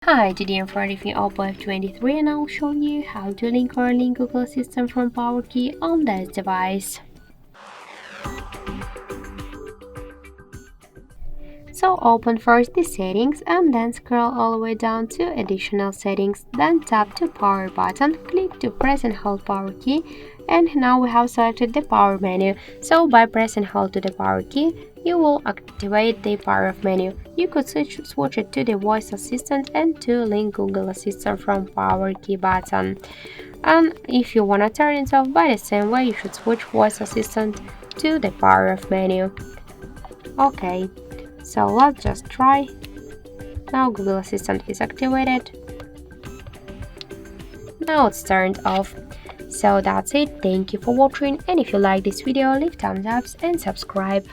Hi, today I'm reviewing OPPO F23 and I'll show you how to link or unlink Google Assistant from PowerKey on this device. So open first the settings and then scroll all the way down to additional settings, then tap to power button, click to press and hold power key, and now we have selected the power menu. So by pressing hold to the power key, you will activate the power off menu. You could switch it to the voice assistant and to link Google Assistant from power key button. And if you wanna turn it off by the same way, you should switch voice assistant to the power off menu. Okay. So let's just try. Now Google Assistant is activated. Now it's turned off. So that's it. Thank you for watching, and if you like this video, leave thumbs up and subscribe.